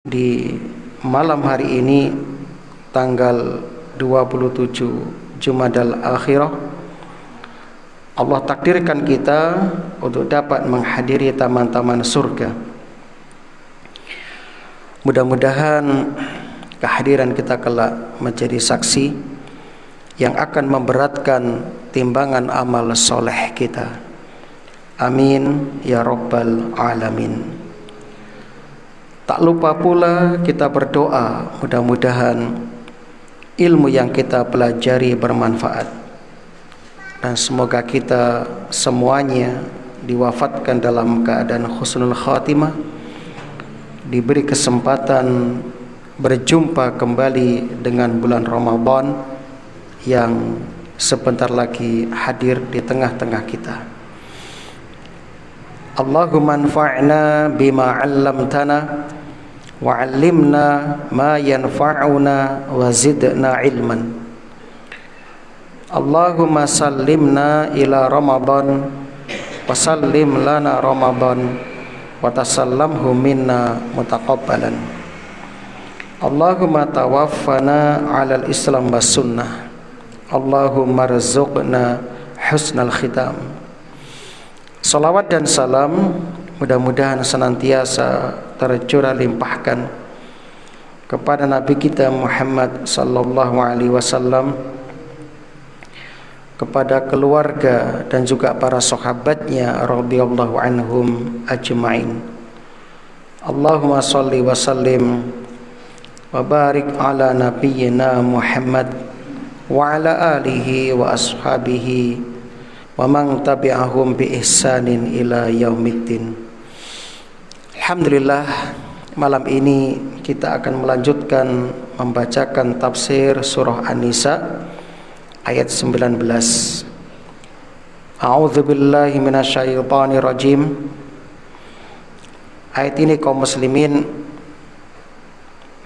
Di malam hari ini tanggal 27 Jumadal Akhirah, Allah takdirkan kita untuk dapat menghadiri taman-taman surga. Mudah-mudahan kehadiran kita kelak menjadi saksi yang akan memberatkan timbangan amal soleh kita. Amin ya rabbal alamin. Tak lupa pula kita berdoa mudah-mudahan ilmu yang kita pelajari bermanfaat, dan semoga kita semuanya diwafatkan dalam keadaan husnul khatimah, diberi kesempatan berjumpa kembali dengan bulan Ramadan yang sebentar lagi hadir di tengah-tengah kita. Allahumma anfa'na bima 'allamtana wa 'allimna ma yanfa'una wa zidna ilman. Allahumma sallimna ila Ramadan wa sallim lana Ramadan wa tasallamhu minna mutaqabbalan. Allahumma tawaffana 'alal Islam was sunnah. Allahumma rzuqna husnal khitam. Salawat dan salam mudah-mudahan senantiasa tercurah limpahkan kepada Nabi kita Muhammad sallallahu alaihi wasallam, kepada keluarga dan juga para sahabatnya radhiyallahu anhum ajma'in. Allahumma shalli wa sallim wa barik ala nabiyyina Muhammad wa ala alihi wa ashabihi wa man tabi'ahum bi ihsanin ila yaumiddin. Alhamdulillah, malam ini kita akan melanjutkan membacakan tafsir surah An-Nisa ayat 19. A'udzu billahi minasyaitonir rajim. Ayat ini kaum muslimin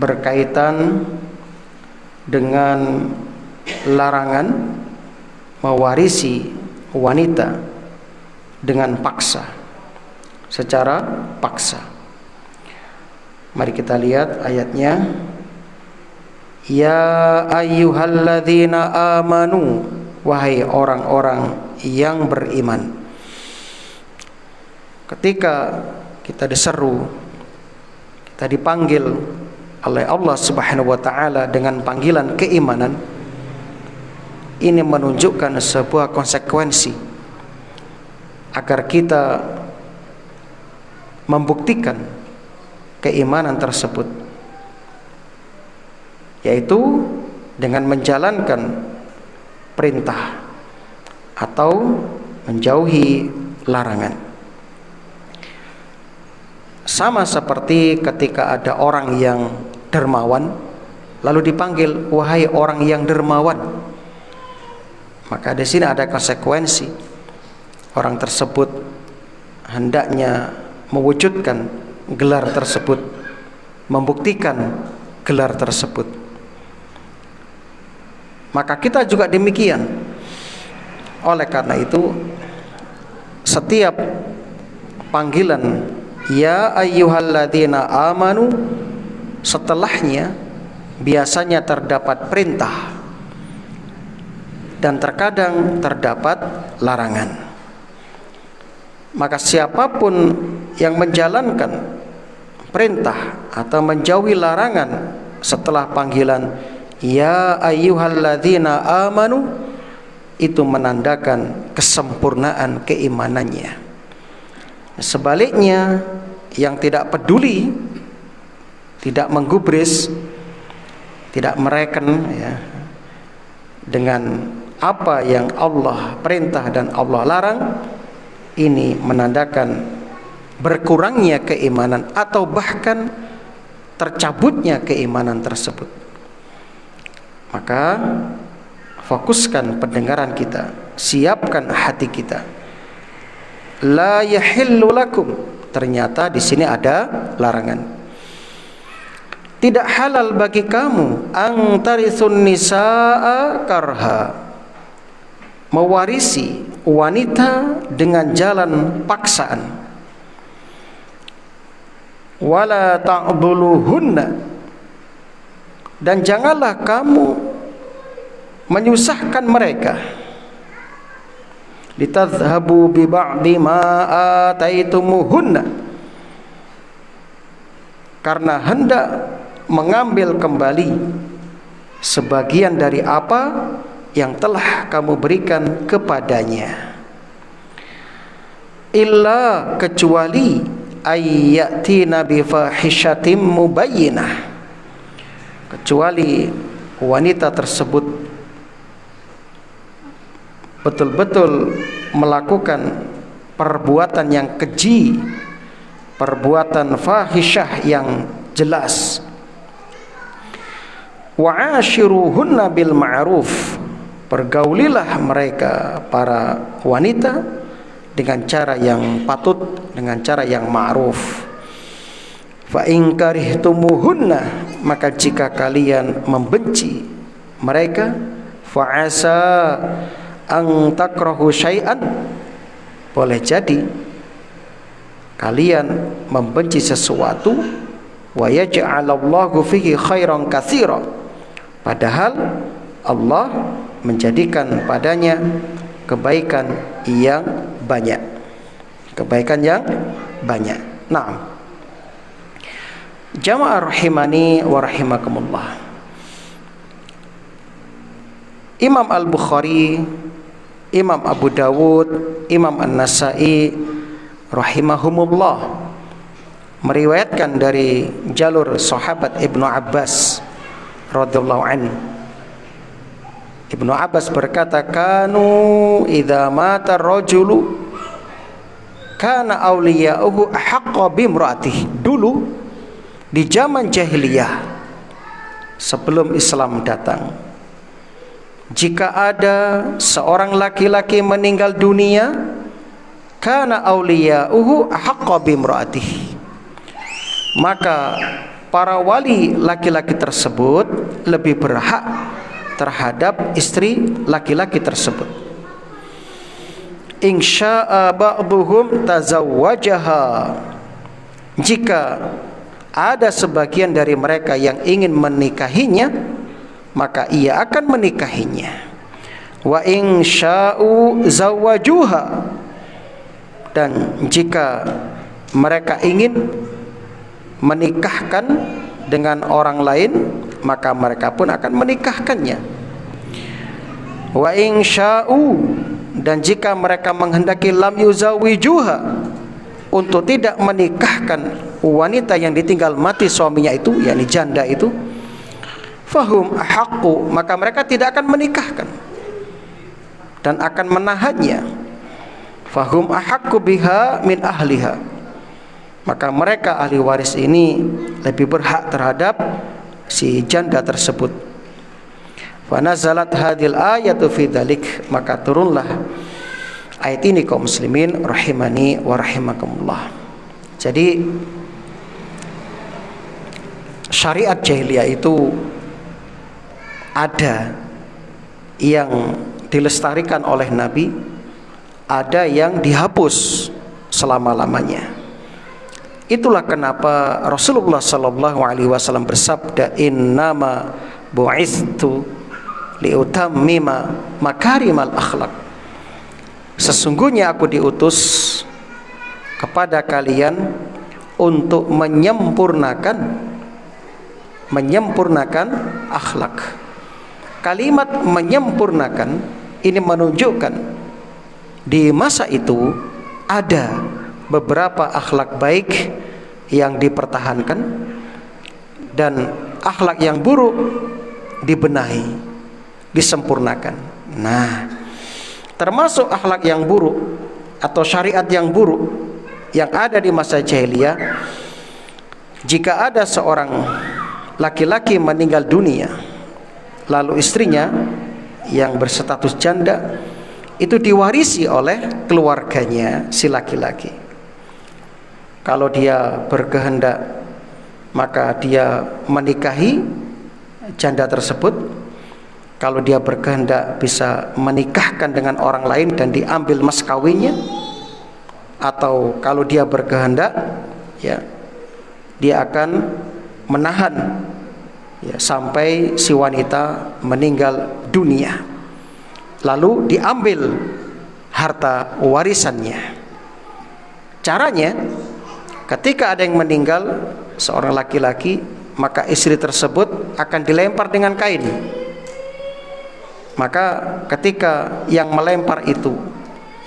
berkaitan dengan larangan mewarisi wanita dengan paksa, secara paksa. Mari kita lihat ayatnya. Ya ayyuhalladzina amanu, wahai orang-orang yang beriman. Ketika kita diseru, kita dipanggil oleh Allah Subhanahu wa taala dengan panggilan keimanan, ini menunjukkan sebuah konsekuensi agar kita membuktikan keimanan tersebut, yaitu dengan menjalankan perintah atau menjauhi larangan. Sama seperti ketika ada orang yang dermawan lalu dipanggil, wahai orang yang dermawan. Maka di sini ada konsekuensi. Orang tersebut hendaknya mewujudkan gelar tersebut, membuktikan gelar tersebut. Maka kita juga demikian. Oleh karena itu, setiap panggilan ya ayyuhalladzina amanu, setelahnya biasanya terdapat perintah dan terkadang terdapat larangan. Maka siapapun yang menjalankan perintah atau menjauhi larangan setelah panggilan ya ayyuhalladzina amanu, itu menandakan kesempurnaan keimanannya. Sebaliknya, yang tidak peduli, tidak menggubris, tidak mereken dengan apa yang Allah perintah dan Allah larang, ini menandakan berkurangnya keimanan atau bahkan tercabutnya keimanan tersebut. Maka fokuskan pendengaran kita, siapkan hati kita. La yahillu lakum, ternyata di sini ada larangan. Tidak halal bagi kamu ang tarisun nisaa karha, mewarisi wanita dengan jalan paksaan. wala ta'dhuluhunna, dan janganlah kamu menyusahkan mereka, litadhhabu bi ba'di ma ataitumuhunna, karena hendak mengambil kembali sebagian dari apa yang telah kamu berikan kepadanya. Illa, kecuali ayyatina bi fahishatin mubayyinah, kecuali wanita tersebut betul-betul melakukan perbuatan yang keji, perbuatan fahisyah yang jelas. Wa ashiruhunna bil ma'ruf, pergaulilah mereka para wanita dengan cara yang patut, dengan cara yang ma'ruf. Fa in karihtumuhunna, maka jika kalian membenci mereka, fa asa an takrahu syai'an, boleh jadi kalian membenci sesuatu, wa yaj'alallahu fihi khairan katsira, padahal Allah menjadikan padanya kebaikan yang banyak, kebaikan yang banyak. Naam. Jamaah rahimani wa rahimakumullah. Imam Al-Bukhari, Imam Abu Dawud, Imam An-Nasai rahimahumullah meriwayatkan dari jalur sahabat Ibnu Abbas radhiyallahu anhu. Ibnu Abbas berkata, kanu idza mata rajulu kana awliya'uhu ahaqqa bimra'atihi. Dulu di zaman jahiliyah sebelum Islam datang, jika ada seorang laki-laki meninggal dunia, kana awliya'uhu ahaqqa bimra'atihi, maka para wali laki-laki tersebut lebih berhak terhadap istri laki-laki tersebut. Insya'a ba'duhum tazawwajaha, jika ada sebagian dari mereka yang ingin menikahinya, maka ia akan menikahinya. Wa insya'u zawwajuha, dan jika mereka ingin menikahkan dengan orang lain, maka mereka pun akan menikahkannya. Wa insya'u, dan jika mereka menghendaki lam yuzawijuha, untuk tidak menikahkan wanita yang ditinggal mati suaminya itu, yakni janda itu, fahum ahaqqu, maka mereka tidak akan menikahkan dan akan menahannya. Fahum ahaqqu biha min ahliha, maka mereka ahli waris ini lebih berhak terhadap si janda tersebut. Fa nazalat hadhil ayatu fi dzalik, maka turunlah ayat ini kaum muslimin rahimani wa rahimakumullah. Jadi syariat jahiliyah itu ada yang dilestarikan oleh Nabi, ada yang dihapus selama-lamanya. Itulah kenapa Rasulullah sallallahu alaihi wasallam bersabda, innama bu'itstu liutammima makarimal akhlak, sesungguhnya aku diutus kepada kalian untuk menyempurnakan akhlak. Kalimat menyempurnakan ini menunjukkan di masa itu ada beberapa akhlak baik yang dipertahankan dan akhlak yang buruk dibenahi, disempurnakan. Nah, termasuk akhlak yang buruk atau syariat yang buruk yang ada di masa jahiliyah, jika ada seorang laki-laki meninggal dunia, lalu istrinya yang berstatus janda itu diwarisi oleh keluarganya si laki-laki. Kalau dia berkehendak, maka dia menikahi janda tersebut. Kalau dia berkehendak, bisa menikahkan dengan orang lain dan diambil mas kawinnya. Atau kalau dia berkehendak, ya, dia akan menahan ya, sampai si wanita meninggal dunia, lalu diambil harta warisannya. Caranya, ketika ada yang meninggal seorang laki-laki, maka istri tersebut akan dilempar dengan kain. Maka ketika yang melempar itu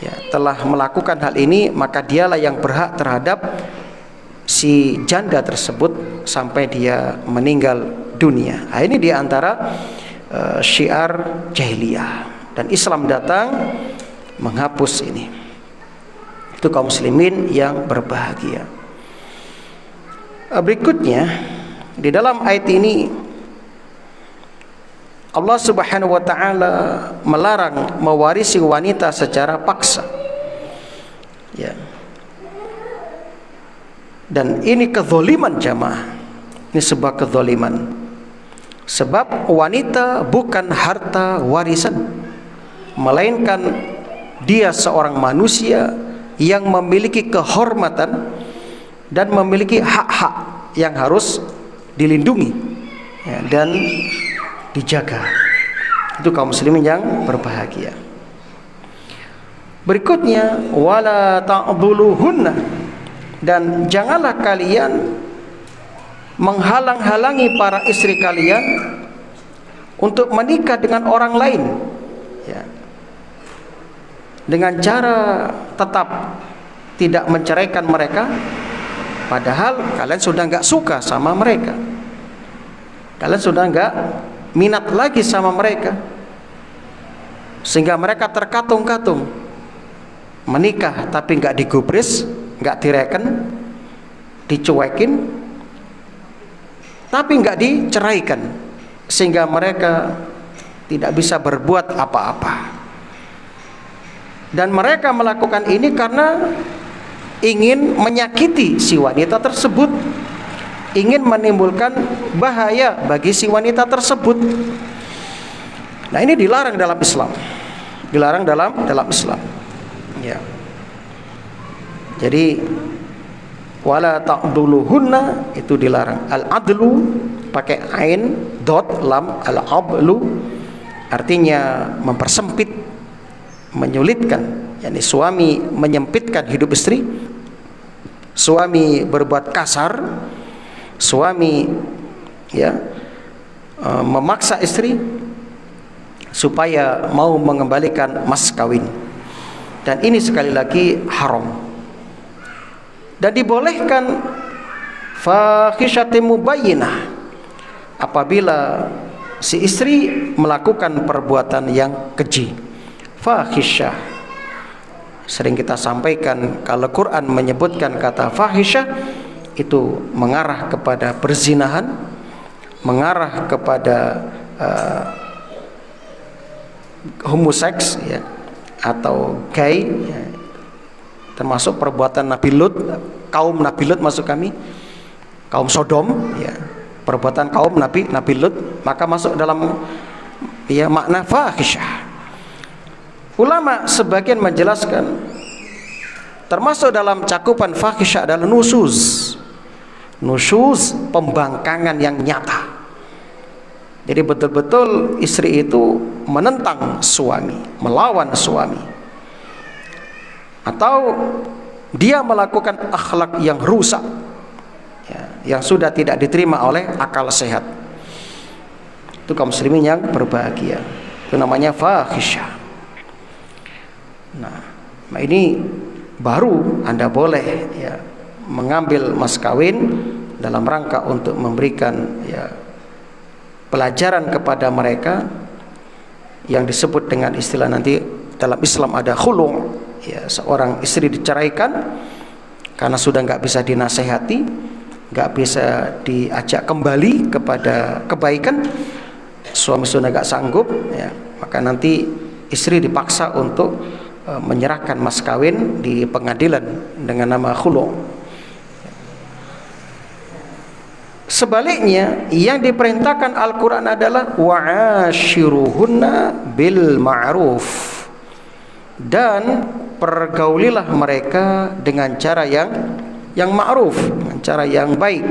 ya, telah melakukan hal ini, maka dialah yang berhak terhadap si janda tersebut sampai dia meninggal dunia. Nah, ini diantara syiar jahiliyah, dan Islam datang menghapus ini. Itu kaum muslimin yang berbahagia. Berikutnya di dalam ayat ini Allah Subhanahu wa taala melarang mewarisi wanita secara paksa. Ya. Dan ini kezaliman jamaah. Ini sebuah kezaliman. Sebab wanita bukan harta warisan, melainkan dia seorang manusia yang memiliki kehormatan dan memiliki hak-hak yang harus dilindungi ya, dan dijaga. Itu kaum muslimin yang berbahagia. Berikutnya, wala ta'dhuluhunna, dan janganlah kalian menghalang-halangi para istri kalian untuk menikah dengan orang lain ya, dengan cara tetap tidak menceraikan mereka, padahal kalian sudah nggak suka sama mereka, kalian sudah nggak minat lagi sama mereka, sehingga mereka terkatung-katung menikah tapi nggak digubris, nggak direken, dicuekin, tapi nggak diceraikan, sehingga mereka tidak bisa berbuat apa-apa. Dan mereka melakukan ini karena ingin menyakiti si wanita tersebut, ingin menimbulkan bahaya bagi si wanita tersebut. Nah, ini dilarang dalam Islam, dilarang dalam Islam ya. Jadi wala ta'dhuluhunna itu dilarang. Al-adlu pakai ain dot lam, al-ablu artinya mempersempit, menyulitkan, yakni suami menyempitkan hidup istri, suami berbuat kasar, suami ya memaksa istri supaya mau mengembalikan mas kawin. Dan ini sekali lagi haram. Dan dibolehkan fahishatin mubayyinah apabila si istri melakukan perbuatan yang keji. Fahisyah, sering kita sampaikan, kalau Quran menyebutkan kata fahisyah itu mengarah kepada perzinahan, mengarah kepada homoseks ya, atau gay ya, termasuk perbuatan Nabi Lut, kaum Nabi Lut masuk kami, kaum Sodom ya, perbuatan kaum Nabi Lut, maka masuk dalam ya makna fahisyah. Ulama sebagian menjelaskan termasuk dalam cakupan fahisyah adalah nusyuz, pembangkangan yang nyata. Jadi betul-betul istri itu menentang suami, melawan suami, atau dia melakukan akhlak yang rusak ya, yang sudah tidak diterima oleh akal sehat. Itu kaum muslimin yang berbahagia, itu namanya fahisyah. Nah, ini baru Anda boleh ya mengambil mas kawin dalam rangka untuk memberikan ya pelajaran kepada mereka yang disebut dengan istilah nanti dalam Islam ada khulu', ya seorang istri diceraikan karena sudah nggak bisa dinasehati, nggak bisa diajak kembali kepada kebaikan, suami sudah nggak sanggup ya, maka nanti istri dipaksa untuk menyerahkan mas kawin di pengadilan dengan nama khulu'. Sebaliknya, yang diperintahkan Al-Quran adalah wa'ashiruhunna bil ma'ruf, dan pergaulilah mereka dengan cara yang ma'ruf, dengan cara yang baik.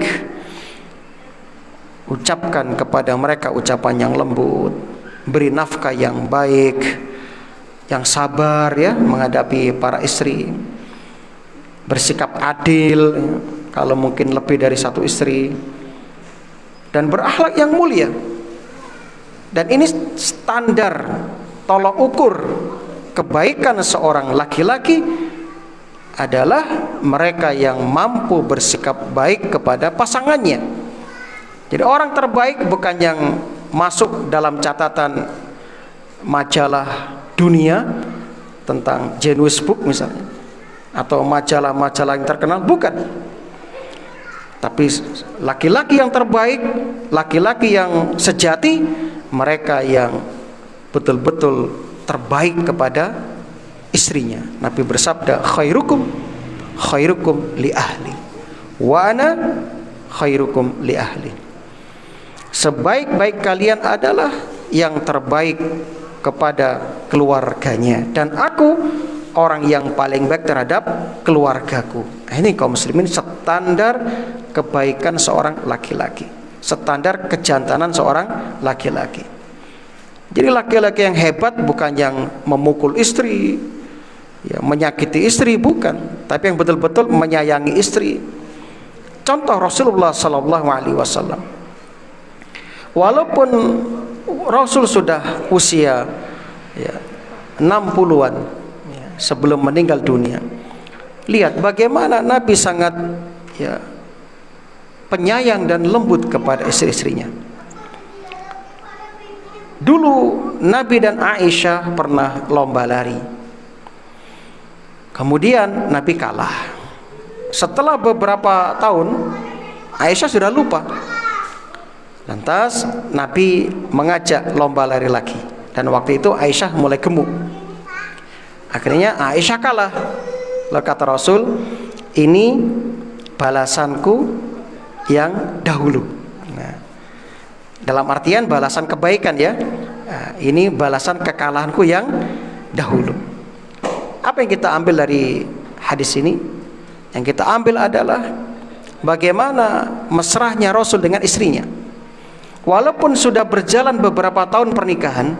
Ucapkan kepada mereka ucapan yang lembut, beri nafkah yang baik, yang sabar ya menghadapi para istri, bersikap adil kalau mungkin lebih dari satu istri, dan berakhlak yang mulia. Dan ini standar tolok ukur kebaikan seorang laki-laki adalah mereka yang mampu bersikap baik kepada pasangannya. Jadi orang terbaik bukan yang masuk dalam catatan majalah dunia tentang Genius Book misalnya, atau majalah-majalah yang terkenal, bukan. Tapi laki-laki yang terbaik, laki-laki yang sejati, mereka yang betul-betul terbaik kepada istrinya. Nabi bersabda, khairukum li ahli wa ana khairukum li ahli. Sebaik-baik kalian adalah yang terbaik kepada keluarganya, dan aku orang yang paling baik terhadap keluargaku. Ini kaum muslimin standar kebaikan seorang laki-laki, standar kejantanan seorang laki-laki. Jadi laki-laki yang hebat bukan yang memukul istri, ya, menyakiti istri, bukan, tapi yang betul-betul menyayangi istri. Contoh Rasulullah sallallahu alaihi wasallam. Walaupun Rasul sudah usia ya, 60-an ya, sebelum meninggal dunia, lihat bagaimana Nabi sangat ya, penyayang dan lembut kepada istri-istrinya. Dulu Nabi dan Aisyah pernah lomba lari, kemudian Nabi kalah. Setelah beberapa tahun Aisyah sudah lupa. Lantas Nabi mengajak lomba lari lagi, dan waktu itu Aisyah mulai gemuk. Akhirnya Aisyah kalah. Lalu kata Rasul, ini balasanku yang dahulu. Nah, dalam artian balasan kebaikan ya. Nah, ini balasan kekalahanku yang dahulu. Apa yang kita ambil dari hadis ini? Yang kita ambil adalah bagaimana mesrahnya Rasul dengan istrinya. Walaupun sudah berjalan beberapa tahun pernikahan,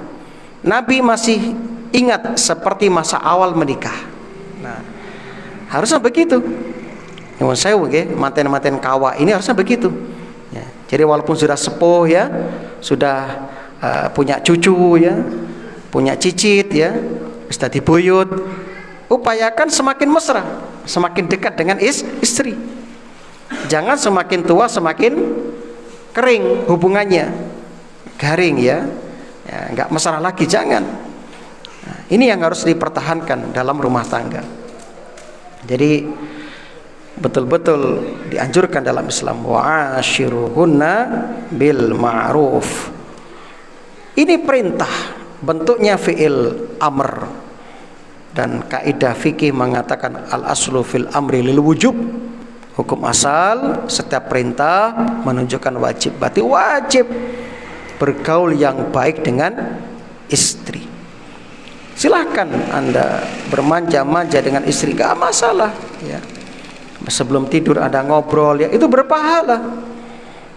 Nabi masih ingat seperti masa awal menikah. Nah, harusnya begitu. Yang saya manten-manten kawa ini harusnya begitu. Ya, jadi walaupun sudah sepuh ya, sudah punya cucu ya, punya cicit ya, sudah dibuyut, upayakan semakin mesra, semakin dekat dengan istri. Jangan semakin tua semakin kering hubungannya, garing ya, nggak mesra lagi, jangan. Nah, ini yang harus dipertahankan dalam rumah tangga. Jadi betul-betul dianjurkan dalam Islam, wa'ashiruhunna bil ma'ruf. Ini perintah, bentuknya fi'il amr, dan kaidah fikih mengatakan al aslu fil amri lil wujub. Hukum asal setiap perintah menunjukkan wajib, berarti wajib bergaul yang baik dengan istri. Silahkan Anda bermanja-manja dengan istri, gak masalah ya. Sebelum tidur Anda ngobrol ya, itu berpahala.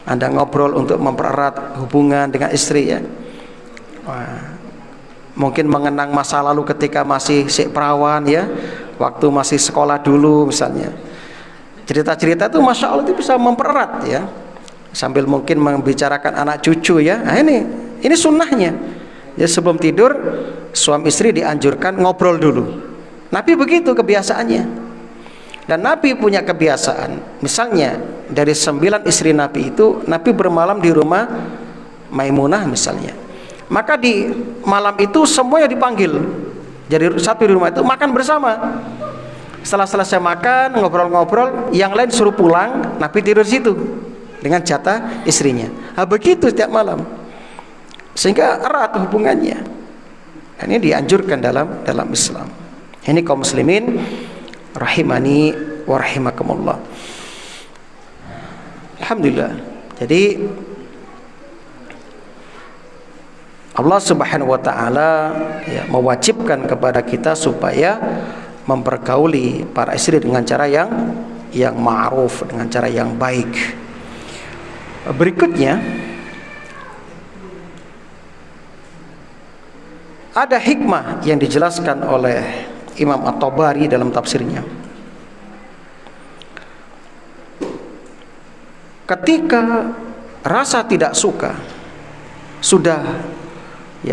Anda ngobrol untuk mempererat hubungan dengan istri ya. Wah, mungkin mengenang masa lalu ketika masih perawan ya, waktu masih sekolah dulu misalnya. Cerita-cerita itu Masya Allah itu bisa mempererat ya, sambil mungkin membicarakan anak cucu ya. Nah, ini sunnahnya ya, sebelum tidur suami istri dianjurkan ngobrol dulu. Nabi begitu kebiasaannya. Dan Nabi punya kebiasaan, misalnya dari 9 istri Nabi itu, Nabi bermalam di rumah Maimunah misalnya, maka di malam itu semuanya dipanggil, jadi satu di rumah itu makan bersama. Setelah selesai makan, ngobrol-ngobrol, yang lain suruh pulang, Nabi tidur situ dengan jatah istrinya. Nah, begitu setiap malam, sehingga erat hubungannya. Ini dianjurkan dalam Islam. Ini kaum muslimin rahimani wa rahimakumullah. Alhamdulillah. Jadi Allah Subhanahu wa taala ya, mewajibkan kepada kita supaya mempergauli para istri dengan cara yang yang ma'ruf, dengan cara yang baik. Berikutnya ada hikmah yang dijelaskan oleh Imam At-Tabari dalam tafsirnya. Ketika rasa tidak suka sudah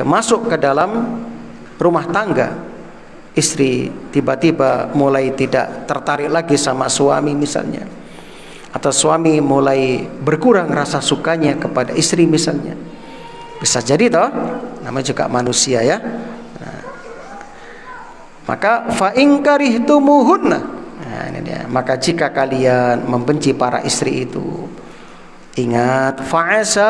masuk ke dalam rumah tangga, istri tiba-tiba mulai tidak tertarik lagi sama suami misalnya, atau suami mulai berkurang rasa sukanya kepada istri misalnya, bisa jadi toh, namanya juga manusia ya. Maka fa in karihtumuhunna, ini dia. Maka jika kalian membenci para istri itu, ingat, fa'asa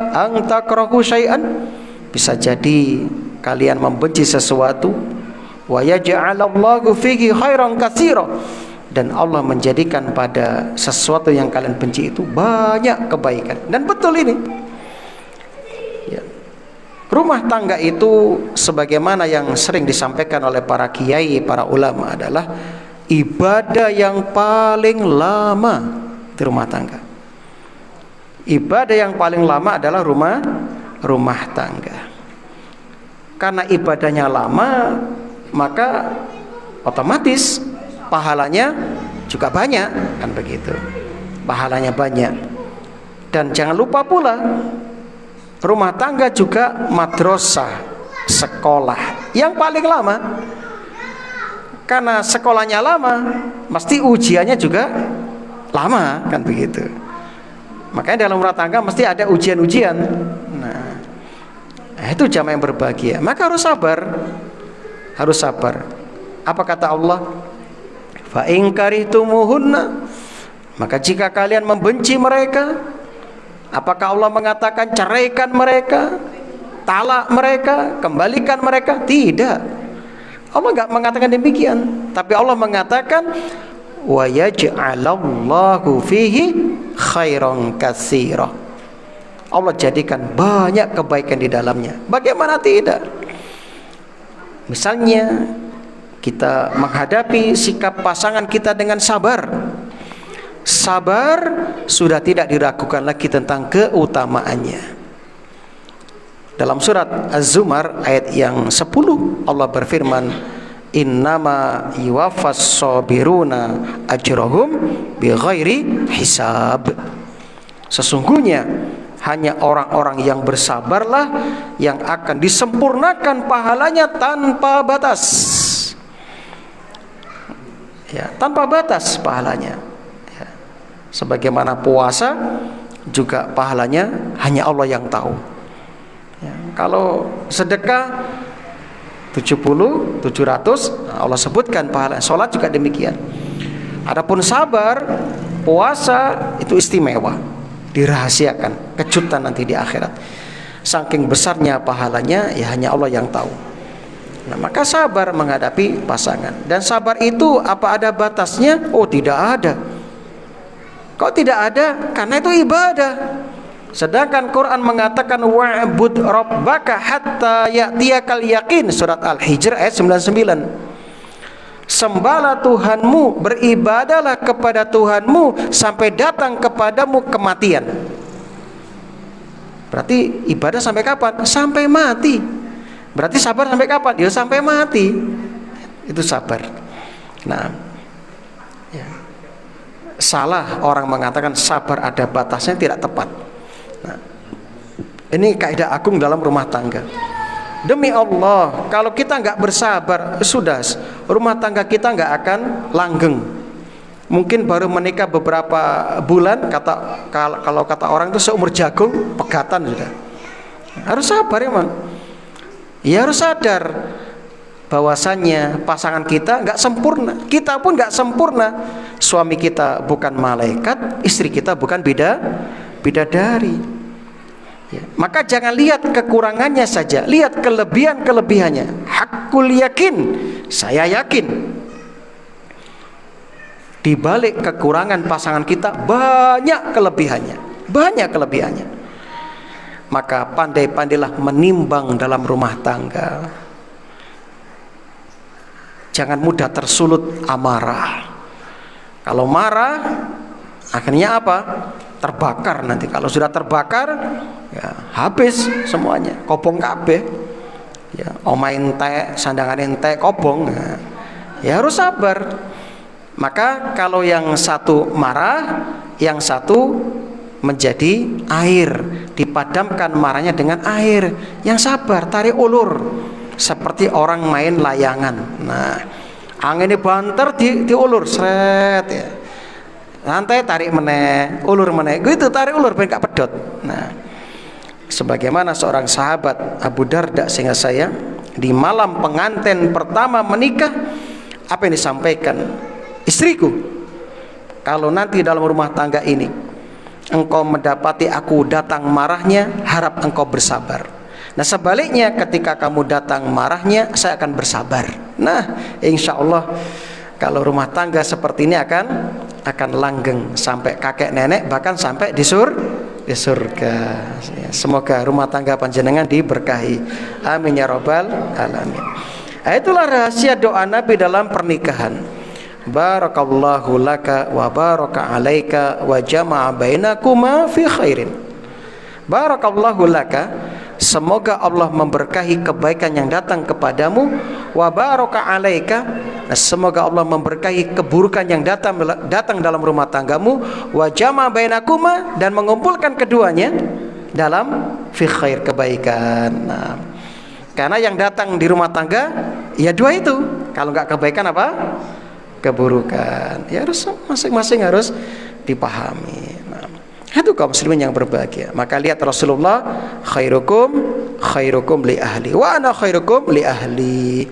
an takrahu syai'an, bisa jadi kalian membenci sesuatu, wa yaj'alallahu fihi khairan katsira, dan Allah menjadikan pada sesuatu yang kalian benci itu banyak kebaikan. Dan betul ini ya. Rumah tangga itu sebagaimana yang sering disampaikan oleh para kiai, para ulama, adalah ibadah yang paling lama di rumah tangga. Ibadah yang paling lama adalah rumah tangga. Karena ibadahnya lama, maka otomatis pahalanya juga banyak, kan begitu. Pahalanya banyak. Dan jangan lupa pula, rumah tangga juga madrasah, sekolah yang paling lama. Karena sekolahnya lama, mesti ujiannya juga lama, kan begitu. Makanya dalam rumah tangga mesti ada ujian-ujian. Nah, itu jamaah yang berbahagia. Maka harus sabar. Harus sabar. Apa kata Allah? Fa in karihtumuhunna, maka jika kalian membenci mereka, apakah Allah mengatakan ceraikan mereka, talak mereka, kembalikan mereka? Tidak. Allah enggak mengatakan demikian, tapi Allah mengatakan wa yaj'alallahu fihi khairan katsira. Allah jadikan banyak kebaikan di dalamnya. Bagaimana tidak? Misalnya kita menghadapi sikap pasangan kita dengan sabar. Sabar sudah tidak diragukan lagi tentang keutamaannya. Dalam surat Az-Zumar ayat yang 10 Allah berfirman, innama yuwaffas sabiruna ajrahum bighairi hisab. Sesungguhnya hanya orang-orang yang bersabarlah yang akan disempurnakan pahalanya tanpa batas. Ya, tanpa batas pahalanya. Ya. Sebagaimana puasa juga pahalanya hanya Allah yang tahu. Ya, kalau sedekah 70, 700 Allah sebutkan pahala. Sholat juga demikian. Adapun sabar, puasa itu istimewa, dirahasiakan, kejutan nanti di akhirat. Saking besarnya pahalanya ya hanya Allah yang tahu. Nah, maka sabar menghadapi pasangan. Dan sabar itu apa ada batasnya? Oh, tidak ada. Kok tidak ada? Karena itu ibadah. Sedangkan Quran mengatakan wa'bud rabbaka hatta ya'tiyakal yaqin, surat Al-Hijr ayat 99. Sembahlah Tuhanmu, beribadahlah kepada Tuhanmu sampai datang kepadamu kematian. Berarti ibadah sampai kapan? Sampai mati. Berarti sabar sampai kapan? Ya sampai mati. Itu sabar. Nah, ya. Salah orang mengatakan sabar ada batasnya, tidak tepat. Nah, ini kaidah agung dalam rumah tangga. Demi Allah, kalau kita nggak bersabar, sudah rumah tangga kita nggak akan langgeng. Mungkin baru menikah beberapa bulan, kalau kata orang itu seumur jagung, pegatan sudah. Harus sabar emang. Ya harus sadar bahwasannya pasangan kita nggak sempurna, kita pun nggak sempurna. Suami kita bukan malaikat, istri kita bukan bidadari. Ya, maka jangan lihat kekurangannya saja, lihat kelebihan-kelebihannya. Hakul yakin, saya yakin di balik kekurangan pasangan kita banyak kelebihannya, banyak kelebihannya. Maka pandai-pandailah menimbang dalam rumah tangga. Jangan mudah tersulut amarah. Kalau marah akhirnya apa? Terbakar nanti. Kalau sudah terbakar ya habis semuanya, kobong kabeh. Ya, omahe entek, sandangane entek, kobong. Ya harus sabar. Maka kalau yang satu marah, yang satu menjadi air, dipadamkan marahnya dengan air. Yang sabar, tarik ulur, seperti orang main layangan. Nah, anginnya banter diulur, seret ya. Santai, tarik meneh, ulur meneh. Gitu, tarik ulur ben gak pedot. Nah, sebagaimana seorang sahabat Abu Darda sehingga saya di malam pengantin pertama menikah, apa yang disampaikan? Istriku, kalau nanti dalam rumah tangga ini engkau mendapati aku datang marahnya, harap engkau bersabar. Nah sebaliknya ketika kamu datang marahnya, saya akan bersabar. Nah insya Allah kalau rumah tangga seperti ini akan langgeng sampai kakek nenek, bahkan sampai di surga. Semoga rumah tangga panjenengan diberkahi. Amin ya rabbal alamin. Itulah rahasia doa Nabi dalam pernikahan. Barakallahu laka wa baraka alaika wa jama'a bainakuma fi khairin. Barakallahu laka, semoga Allah memberkahi kebaikan yang datang kepadamu, wa baraka alaika, semoga Allah memberkahi keburukan yang datang dalam rumah tanggamu, wa jama'a bainakuma, dan mengumpulkan keduanya dalam fi khair, kebaikan. Nah, karena yang datang di rumah tangga ya dua itu. Kalau enggak kebaikan apa? Keburukan. Ya harus masing-masing harus dipahami. Nah, itu kaum muslimin yang berbahagia. Maka lihat Rasulullah, khairukum li ahli wa ana khairukum li ahli.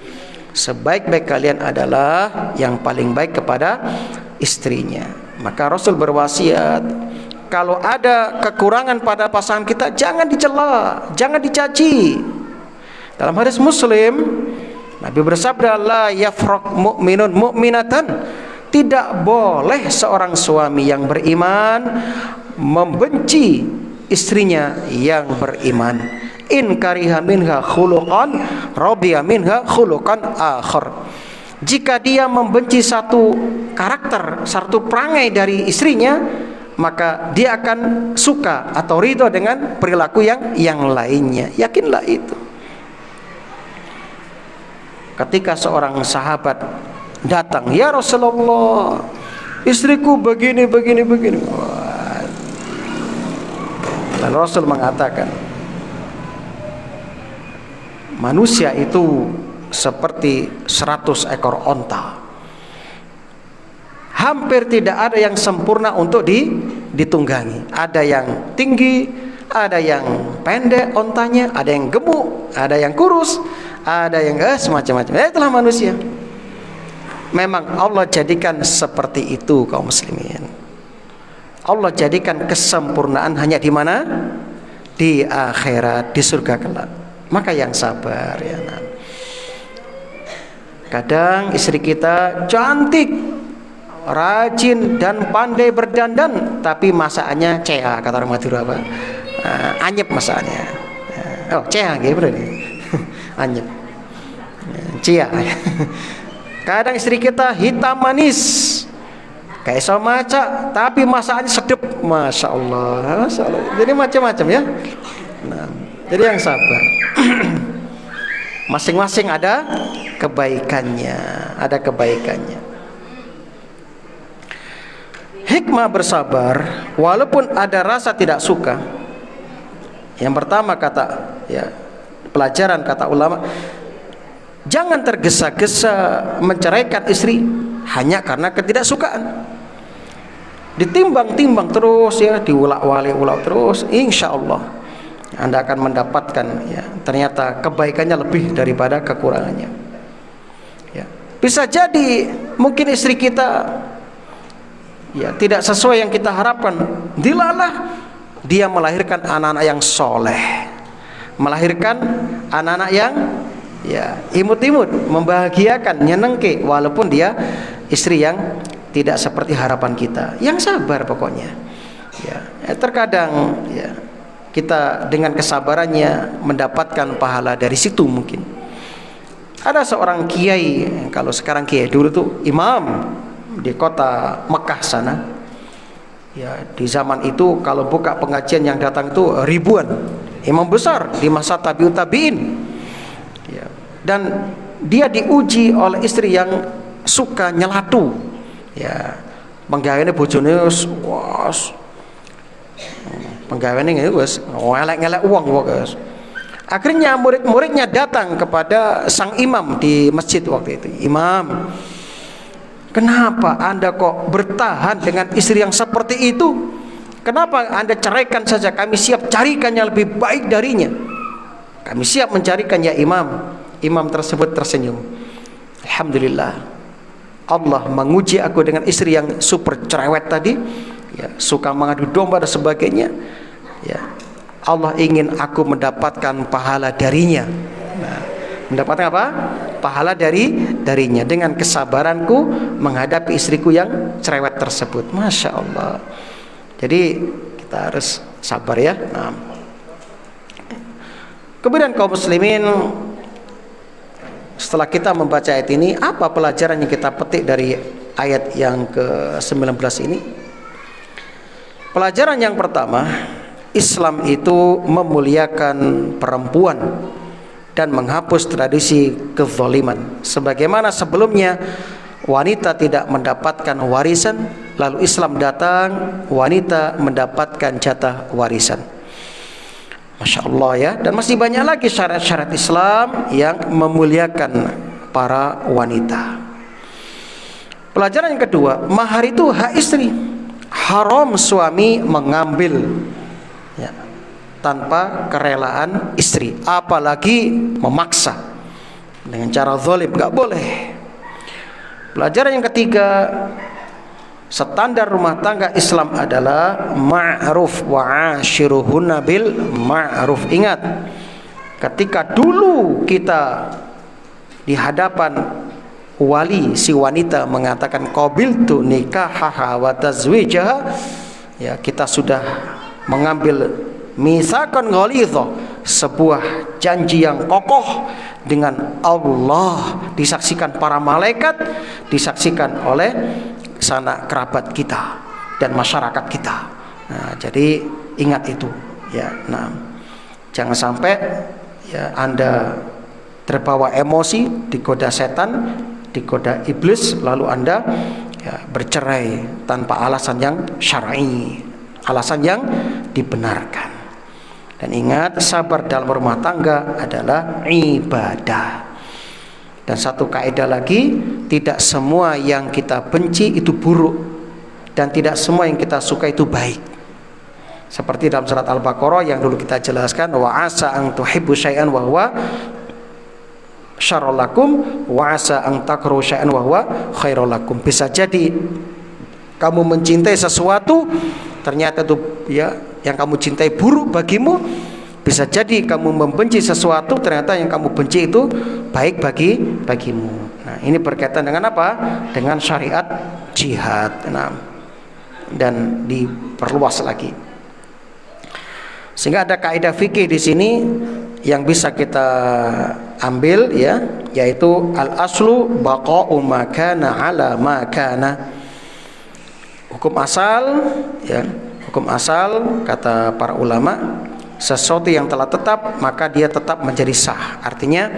Sebaik-baik kalian adalah yang paling baik kepada istrinya. Maka Rasul berwasiat, kalau ada kekurangan pada pasangan kita jangan dicela, jangan dicaci. Dalam hadis Muslim Nabi bersabda, la yafraq mu'minun mu'minatan, tidak boleh seorang suami yang beriman membenci istrinya yang beriman. In kariha minha khuluqan radiya minha khuluqan akhar. Jika dia membenci satu karakter, satu perangai dari istrinya, maka dia akan suka atau ridho dengan perilaku yang lainnya. Yakinlah itu. Ketika seorang sahabat datang, ya Rasulullah, istriku begini. Dan Rasul mengatakan, manusia itu seperti 100 ekor onta. Hampir tidak ada yang sempurna untuk ditunggangi. Ada yang tinggi, ada yang pendek ontanya, ada yang gemuk, ada yang kurus, ada yang semacam-macam. Itulah manusia. Memang Allah jadikan seperti itu kaum muslimin. Allah jadikan kesempurnaan hanya di mana? Di akhirat, di surga kelak. Maka yang sabar ya. Kadang istri kita cantik, rajin dan pandai berdandan, tapi masakannya cea, kata orang Madura apa? Anyep masakannya. Oh, cea gitu berarti. Anyep. Cia. Kadang istri kita hitam manis, kayak so maca, tapi masakannya sedep, masya Allah. Jadi macam-macam ya. Nah, jadi yang sabar. Masing-masing ada kebaikannya, Hikmah bersabar, walaupun ada rasa tidak suka. Yang pertama pelajaran kata ulama, jangan tergesa-gesa menceraikan istri hanya karena ketidaksukaan. Ditimbang-timbang terus ya, diulak-walik terus, insya Allah Anda akan mendapatkan ya, ternyata kebaikannya lebih daripada kekurangannya. Ya. Bisa jadi mungkin istri kita ya tidak sesuai yang kita harapkan. Dilalah dia melahirkan anak-anak yang soleh, melahirkan anak-anak yang ya imut-imut, membahagiakan, nyenengke, walaupun dia istri yang tidak seperti harapan kita. Yang sabar pokoknya. Ya, terkadang ya kita dengan kesabarannya mendapatkan pahala dari situ mungkin. Ada seorang kiai, kalau sekarang kiai, dulu tuh imam di kota Mekah sana. Ya, di zaman itu kalau buka pengajian yang datang itu ribuan imam besar di masa tabi'ut tabi'in. Ya, dan dia diuji oleh istri yang suka nyelatu. Ya, penggaweane bojone wis penggaweane wis ngelek-ngelek uang wis. Akhirnya murid-muridnya datang kepada sang imam di masjid waktu itu. Imam, kenapa Anda kok bertahan dengan istri yang seperti itu? Kenapa Anda ceraikan saja? Kami siap carikan yang lebih baik darinya. Kami siap mencarikan ya Imam. Imam tersebut tersenyum. Alhamdulillah, Allah menguji aku dengan istri yang super cerewet tadi, ya, suka mengadu domba dan sebagainya. Ya, Allah ingin aku mendapatkan pahala darinya. Nah, mendapatkan apa? Pahala darinya dengan kesabaranku menghadapi istriku yang cerewet tersebut. Masya Allah. Jadi kita harus sabar ya. Nah, kemudian kaum muslimin, setelah kita membaca ayat ini, apa pelajaran yang kita petik dari ayat yang ke-19 ini? Pelajaran yang pertama, Islam itu memuliakan perempuan dan menghapus tradisi kezaliman. Sebagaimana sebelumnya wanita tidak mendapatkan warisan, lalu Islam datang, wanita mendapatkan jatah warisan. Masya Allah ya. Dan masih banyak lagi syarat-syarat Islam yang memuliakan para wanita. Pelajaran yang kedua, mahar itu hak istri. Haram suami mengambil ya, tanpa kerelaan istri, apalagi memaksa dengan cara zalim, nggak boleh. Pelajaran yang ketiga, standar rumah tangga Islam adalah ma'ruf wa ashiruhunna bil ma'ruf. Ingat, ketika dulu kita di hadapan wali si wanita mengatakan qabiltu nikahaha wa tazwijaha, ya, kita sudah mengambil mitsaqan ghalidha, sebuah janji yang kokoh dengan Allah, disaksikan para malaikat, disaksikan oleh sanak kerabat kita dan masyarakat kita. Nah, jadi ingat itu ya. Nah, jangan sampai ya Anda terbawa emosi, digoda setan, digoda iblis, lalu Anda ya, bercerai tanpa alasan yang syar'i, alasan yang dibenarkan. Dan ingat, sabar dalam rumah tangga adalah ibadah. Dan satu kaidah lagi, tidak semua yang kita benci itu buruk, dan tidak semua yang kita suka itu baik. Seperti dalam surat Al-Baqarah yang dulu kita jelaskan, wa asa an tuhibbu syai'an wa huwa syarrul lakum wa asa an takrahu syai'an wa huwa khairul lakum. Bisa jadi kamu mencintai sesuatu, ternyata itu ya yang kamu cintai buruk bagimu. Bisa jadi kamu membenci sesuatu, ternyata yang kamu benci itu baik bagimu. Nah, ini berkaitan dengan apa? Dengan syariat jihad. Nah, dan diperluas lagi. Sehingga ada kaidah fikih di sini yang bisa kita ambil ya, yaitu al-aslu baqa'u ma kana ala ma kana. Hukum asal ya, hukum asal kata para ulama, sesuatu yang telah tetap maka dia tetap menjadi sah. Artinya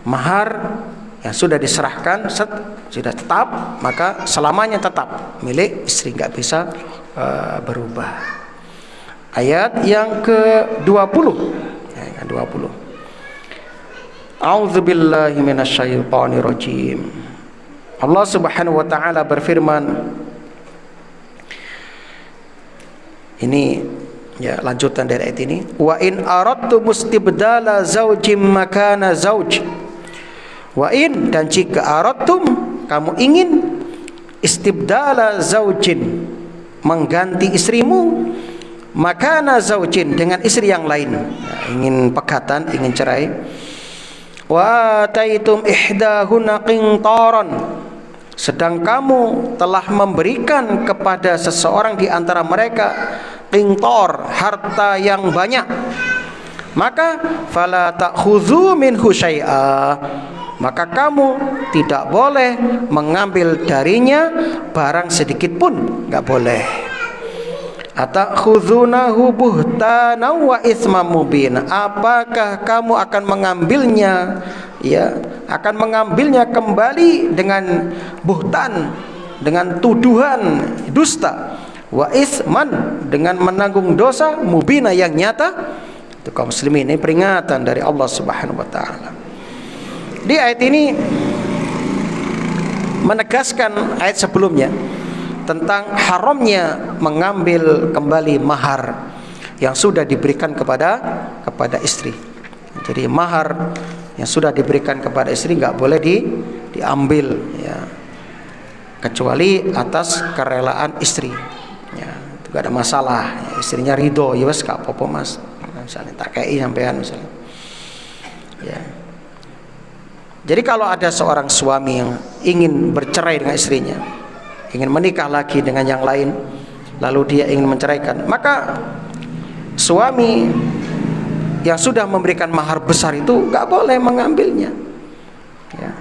mahar yang sudah diserahkan sudah tetap, maka selamanya tetap milik istri, nggak bisa berubah. Ayat yang ke-20. Ayat ke-20. A'udzubillahi minasyaitonirrajim. Allah Subhanahu wa taala berfirman, ini ya lanjutan dari ayat ini, wa in aradtum istibdala zaujim makana zauj, wa in, dan jika aradtum, kamu ingin, istibdala zaujin, mengganti istrimu, makana zaujin, dengan istri yang lain, ya, ingin pegatan, ingin cerai, wa taitum ihdahunna qintaran, sedang kamu telah memberikan kepada seseorang di antara mereka qintar, harta yang banyak, maka fala ta'khudhu minhu syai'a, maka kamu tidak boleh mengambil darinya barang sedikit pun, nggak boleh. Atakhuzunahu buhtanan wa ismam mubin. Apakah kamu akan mengambilnya, ya, akan mengambilnya kembali dengan buhtan, dengan tuduhan dusta, wa isman, dengan menanggung dosa, mubina, yang nyata. Itu kaum muslimin, ini peringatan dari Allah Subhanahu wa taala. Di ayat ini menegaskan ayat sebelumnya tentang haramnya mengambil kembali mahar yang sudah diberikan kepada istri. Jadi mahar yang sudah diberikan kepada istri nggak boleh diambil, ya, kecuali atas kerelaan istri. Ya, itu gak ada masalah. Ya, istrinya ridho, ya wes gak apa-apa mas. Misalnya tak kei sampean misalnya. Ya. Jadi kalau ada seorang suami yang ingin bercerai dengan istrinya, ingin menikah lagi dengan yang lain, lalu dia ingin menceraikan, maka suami yang sudah memberikan mahar besar itu gak boleh mengambilnya, ya.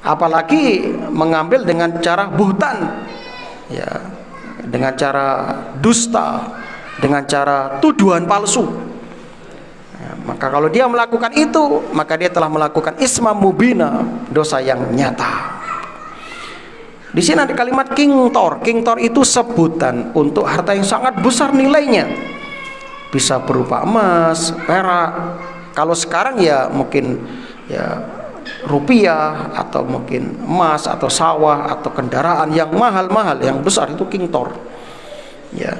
Apalagi mengambil dengan cara buhtan, ya, dengan cara dusta, dengan cara tuduhan palsu, ya. Maka kalau dia melakukan itu, maka dia telah melakukan ismam mubina, dosa yang nyata. Di sini ada kalimat kingtor. Kingtor itu sebutan untuk harta yang sangat besar nilainya. Bisa berupa emas, perak. Kalau sekarang ya mungkin ya rupiah, atau mungkin emas, atau sawah, atau kendaraan yang mahal-mahal, yang besar, itu kingtor. Ya.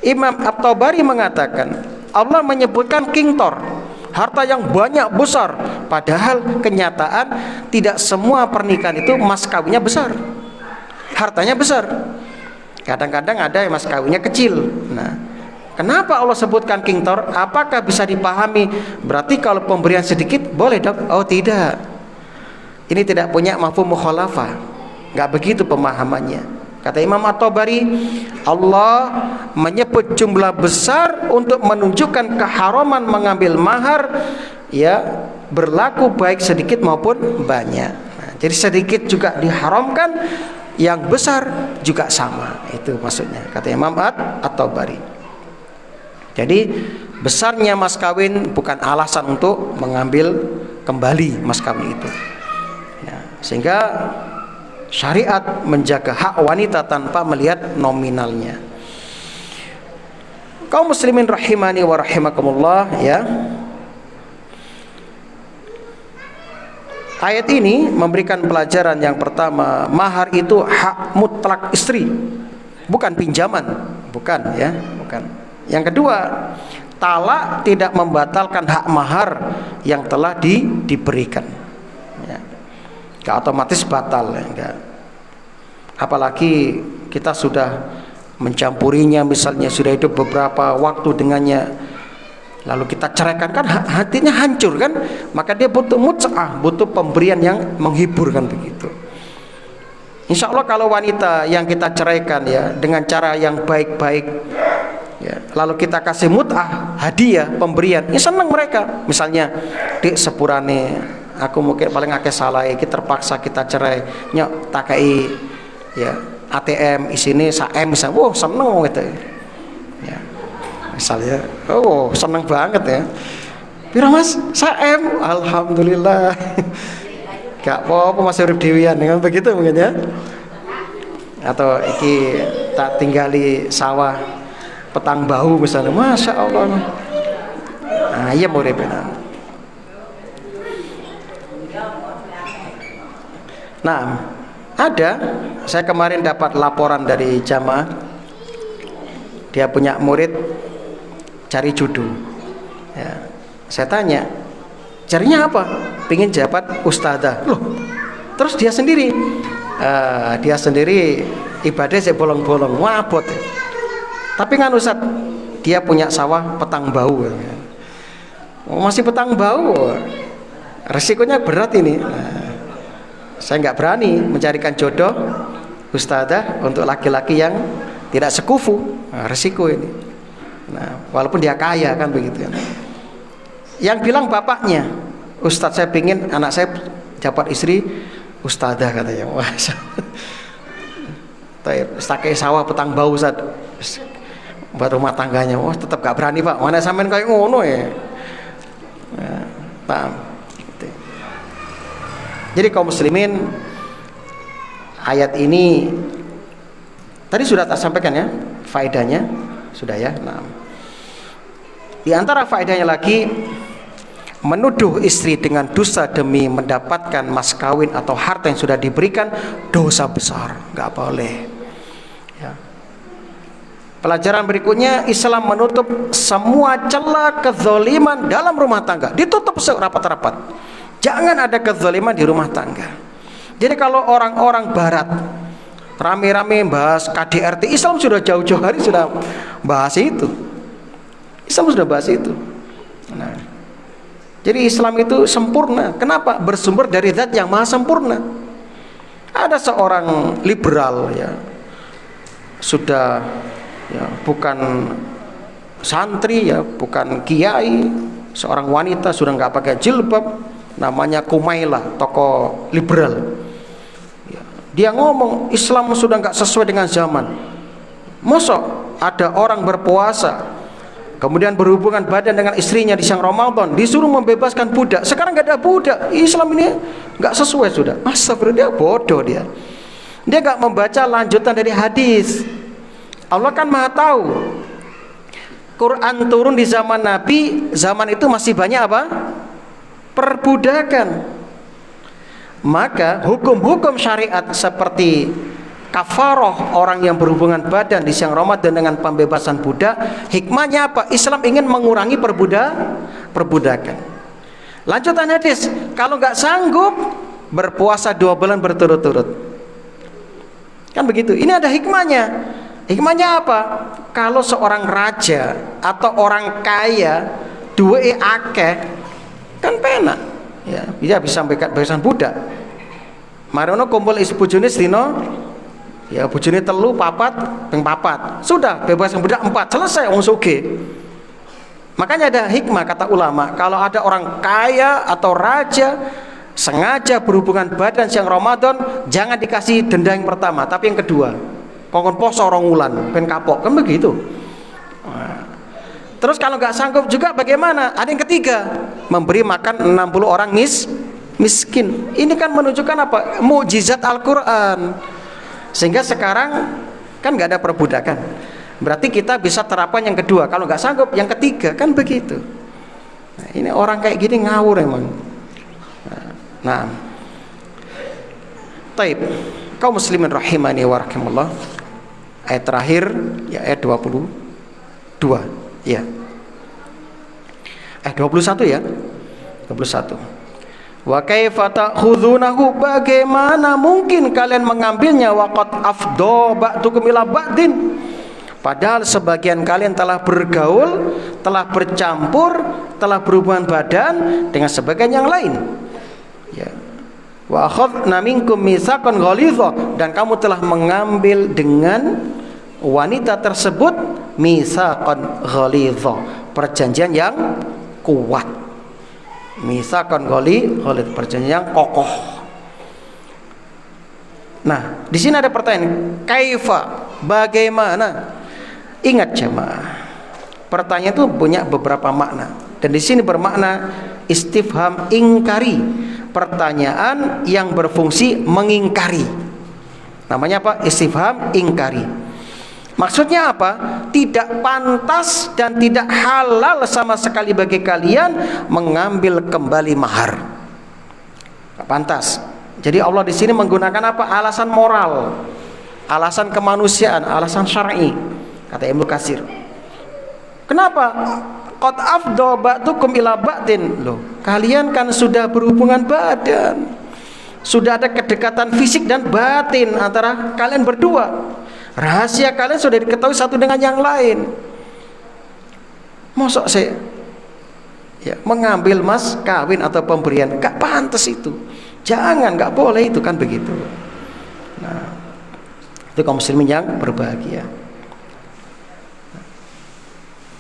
Imam At-Tabari mengatakan Allah menyebutkan kingtor, harta yang banyak besar, padahal kenyataan tidak semua pernikahan itu mas kawinnya besar, hartanya besar. Kadang-kadang ada yang mas kawinnya kecil. Nah, kenapa Allah sebutkan kingtor? Apakah bisa dipahami berarti kalau pemberian sedikit boleh dong? Oh tidak, ini tidak punya mafhum mukhalafah, nggak begitu pemahamannya. Kata Imam At-Tabari, Allah menyebut jumlah besar untuk menunjukkan keharaman mengambil mahar, ya, berlaku baik sedikit maupun banyak. Nah, jadi sedikit juga diharamkan, yang besar juga sama. Itu maksudnya, kata Imam At-Tabari. Jadi besarnya mas kawin bukan alasan untuk mengambil kembali mas kawin itu, ya, sehingga syariat menjaga hak wanita tanpa melihat nominalnya. Kaum muslimin rahimani wa rahimakumullah, ya. Ayat ini memberikan pelajaran yang pertama, mahar itu hak mutlak istri, bukan pinjaman, bukan, ya, bukan. Yang kedua, talak tidak membatalkan hak mahar yang telah diberikan. Gak otomatis batal, ya, enggak. Apalagi kita sudah mencampurinya, misalnya sudah hidup beberapa waktu dengannya, lalu kita ceraikan, kan hatinya hancur kan, maka dia butuh mut'ah, butuh pemberian yang menghibur, kan begitu. Insya Allah kalau wanita yang kita ceraikan, ya, dengan cara yang baik-baik, ya, lalu kita kasih mut'ah, hadiah, pemberian, ya senang mereka. Misalnya di sepurane aku mungkin paling akeh salah, kita terpaksa kita cerai, nyok takai, ya, ATM isine saem misalnya, wow seneng gitu, ya, misalnya, oh seneng banget, ya, pira mas saem, alhamdulillah, gak apa-apa masih urip dewian, dengan begitu mungkin, ya. Atau iki tak tinggali sawah petang bau misalnya, masya Allah, nah iya mau repenan. Nah, saya kemarin dapat laporan dari jamaah, dia punya murid cari jodoh, ya. Saya tanya, carinya apa? Pengen jabat ustadzah. Loh, terus dia sendiri ibadah saya bolong-bolong, wabot. Tapi kan Ustaz, dia punya sawah petang bau, ya. Masih petang bau, resikonya berat ini. Nah, saya nggak berani mencarikan jodoh ustadzah untuk laki-laki yang tidak sekufu. Nah, resiko ini. Nah, walaupun dia kaya, kan begitu, ya. Yang bilang bapaknya, Ustadz saya pingin anak saya dapat istri ustadzah katanya. Wah, pakai sawah petang bau Ustaz. Buat rumah tangganya. Wah, tetap gak berani Pak. Mana sampean kayak ngono ya. Nah, paham. Jadi kaum muslimin, ayat ini tadi sudah tak sampaikan ya faedahnya, sudah ya. Nah, di antara faedahnya lagi, menuduh istri dengan dusta demi mendapatkan mas kawin atau harta yang sudah diberikan, dosa besar, nggak boleh ya. Pelajaran berikutnya, Islam menutup semua celah kezaliman dalam rumah tangga, ditutup serapat-rapat. Jangan ada kezaliman di rumah tangga. Jadi kalau orang-orang barat rame-rame bahas KDRT, Islam sudah jauh-jauh hari sudah bahas itu. Islam sudah bahas itu. Nah, jadi Islam itu sempurna. Kenapa? Bersumber dari zat yang maha sempurna. Ada seorang liberal ya, sudah ya, bukan santri ya, bukan kiai, seorang wanita sudah nggak pakai jilbab, namanya Kumaila, tokoh liberal ya. Dia ngomong Islam sudah nggak sesuai dengan zaman. Masa ada orang berpuasa kemudian berhubungan badan dengan istrinya di siang Ramadan, disuruh membebaskan budak. Sekarang nggak ada budak. Islam ini nggak sesuai sudah. Masa dia bodoh dia. Dia nggak membaca lanjutan dari hadis. Allah kan maha tahu. Quran turun di zaman Nabi, zaman itu masih banyak apa? Perbudakan. Maka hukum-hukum syariat seperti kafaroh orang yang berhubungan badan di siang Ramadan dengan pembebasan budak, hikmahnya apa? Islam ingin mengurangi perbudakan. Lanjutan hadis, kalau nggak sanggup berpuasa 2 bulan berturut-turut. Kan begitu. Ini ada hikmahnya. Hikmahnya apa? Kalau seorang raja atau orang kaya duwe akeh kan penak ya, bisa bebasan budak. Marono kumpul bojone sedina ya, bojone telu papat ping papat, sudah bebasan budak 4, selesai wong sugih. Makanya ada hikmah kata ulama, kalau ada orang kaya atau raja sengaja berhubungan badan siang Ramadan, jangan dikasih denda yang pertama, tapi yang kedua, kongkon poso rong wulan ben kapok, kan begitu. Terus kalau nggak sanggup juga bagaimana? Ada yang ketiga, memberi makan 60 orang miskin. Ini kan menunjukkan apa? Mukjizat Al-Quran. Sehingga sekarang kan nggak ada perbudakan. Berarti kita bisa terapkan yang kedua. Kalau nggak sanggup, yang ketiga, kan begitu. Nah, ini orang kayak gini ngawur emang. Nah, taib. Kaum muslimin rahimani wa rahimakumullah. Ayat terakhir ya, ayat 22 ya. 21 ya. 21. Wa kaifa ta'khudunahu, bagaimana mungkin kalian mengambilnya waqad afdha ba'dukum ila ba'din, padahal sebagian kalian telah bergaul, telah bercampur, telah berhubungan badan dengan sebagian yang lain ya. Wa akhadna minkum mitsaqan ghalidha, dan kamu telah mengambil dengan wanita tersebut mitsaqan ghalidha, perjanjian yang kuat. Mitsaqan ghalidha, perjanjian yang kokoh. Nah, di sini ada pertanyaan, kaifa, bagaimana? Ingat jemaah, pertanyaan itu punya beberapa makna, dan di sini bermakna istifham ingkari, pertanyaan yang berfungsi mengingkari. Namanya apa? Istifham ingkari. Maksudnya apa? Tidak pantas dan tidak halal sama sekali bagi kalian mengambil kembali mahar. Tidak pantas. Jadi Allah di sini menggunakan apa? Alasan moral, alasan kemanusiaan, alasan syar'i. Kata Ibnu Katsir. Kenapa? Qad afdha ba'dukum ila ba'din. Loh, kalian kan sudah berhubungan badan, sudah ada kedekatan fisik dan batin antara kalian berdua. Rahasia kalian sudah diketahui satu dengan yang lain. Mosok saya ya, mengambil mas kawin atau pemberian, gak pantas itu. Jangan, gak boleh itu, kan begitu. Nah, itu kaum muslimin yang berbahagia.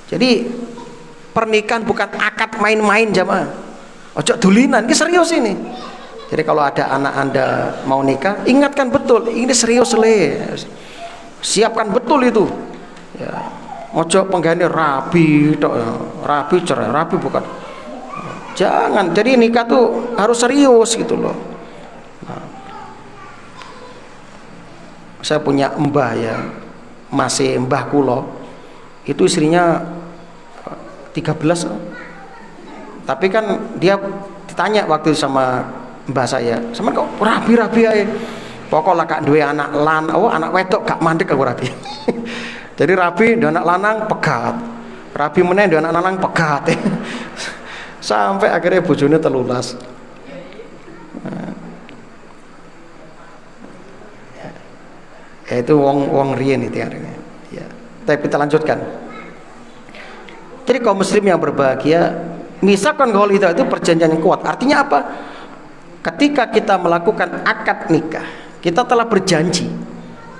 Jadi pernikahan bukan akad main-main jamaah. Ojo dulinan, ini serius ini. Jadi kalau ada anak Anda mau nikah, ingatkan betul, ini serius le. Siapkan betul itu. Ya. Ojo penggane rabi, rabi cerai, rabi bukan. Jangan. Jadi nikah tuh harus serius gitu loh. Nah. Saya punya mbah ya, masih mbah kulo. Itu istrinya 13. Tapi kan dia ditanya waktu itu sama mbah saya, sama kok rabi-rabi aja. Pokoknya gak duwe anak anak wedok gak mandek aku rabi. Jadi rabi duwe anak lanang pegat, rabi meneh duwe anak lanang pegat. Sampai akhirnya bojone telulas. Ya, itu wong riyen itu artinya. Ya. Tapi kita lanjutkan. Jadi kaum muslim yang berbahagia, misalkan ghalidhah itu perjanjian yang kuat. Artinya apa? Ketika kita melakukan akad nikah, kita telah berjanji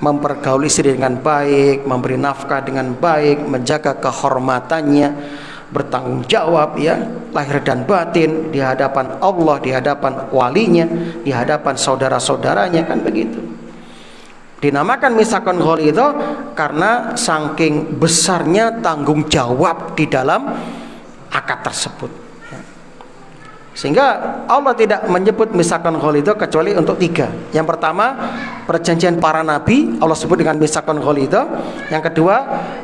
mempergauli istri dengan baik, memberi nafkah dengan baik, menjaga kehormatannya, bertanggung jawab ya, lahir dan batin di hadapan Allah, di hadapan walinya, di hadapan saudara-saudaranya, kan begitu. Dinamakan misakon ghalidhah karena saking besarnya tanggung jawab di dalam akad tersebut. Sehingga Allah tidak menyebut misakon ghalidhah kecuali untuk 3. Yang pertama, perjanjian para nabi, Allah sebut dengan misakon ghalidhah. Yang kedua,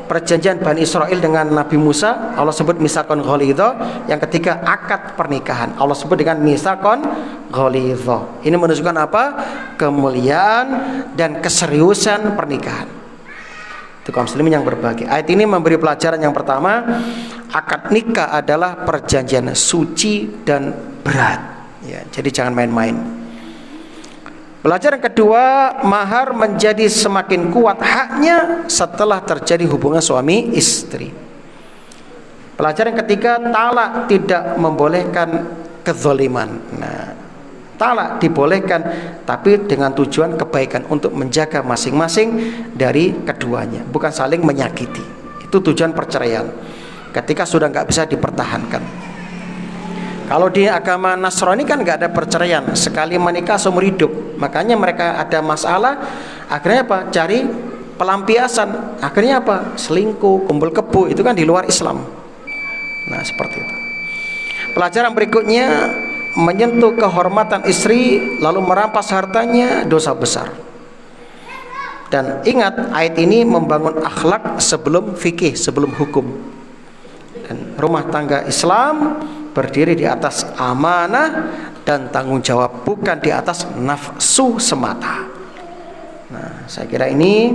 perjanjian Bani Israel dengan Nabi Musa, Allah sebut misakon ghalidhah. Yang ketiga, akad pernikahan, Allah sebut dengan misakon ghalidhah. Ini menunjukkan apa? Kemuliaan dan keseriusan pernikahan. Itu kaum muslimin yang berbahagia. Ayat ini memberi pelajaran yang pertama, akad nikah adalah perjanjian suci dan berat. Ya, jadi jangan main-main. Pelajaran kedua, mahar menjadi semakin kuat haknya setelah terjadi hubungan suami istri. Pelajaran ketiga, talak tidak membolehkan kezaliman. Nah, talak dibolehkan tapi dengan tujuan kebaikan untuk menjaga masing-masing dari keduanya, bukan saling menyakiti. Itu tujuan perceraian ketika sudah nggak bisa dipertahankan. Kalau di agama Nasrani kan nggak ada perceraian, sekali menikah seumur hidup. Makanya mereka ada masalah, akhirnya apa? Cari pelampiasan. Akhirnya apa? Selingkuh, kumpul kebo, itu kan di luar Islam. Nah, seperti itu. Pelajaran berikutnya, menyentuh kehormatan istri lalu merampas hartanya dosa besar. Dan ingat, ayat ini membangun akhlak sebelum fikih, sebelum hukum. Dan rumah tangga Islam berdiri di atas amanah dan tanggung jawab, bukan di atas nafsu semata. Nah, saya kira ini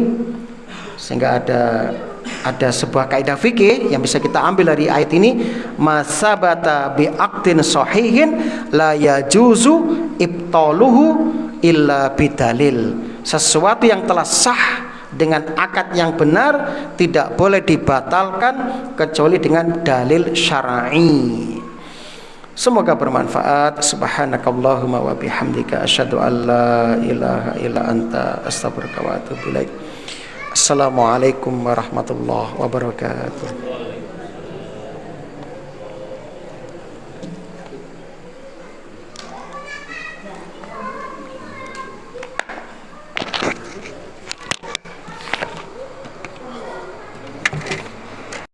sehingga ada sebuah kaidah fikih yang bisa kita ambil dari ayat ini, masabata bi'aqdin sahihin la yajuzu ibtaluhu illa bidalil. Sesuatu yang telah sah dengan akad yang benar tidak boleh dibatalkan kecuali dengan dalil syar'i. Semoga bermanfaat. Subhanakallahumma wa bihamdika asyhadu an la ilaha illa anta astaghfiruka wa atubu ilaik. Assalamualaikum warahmatullahi wabarakatuh.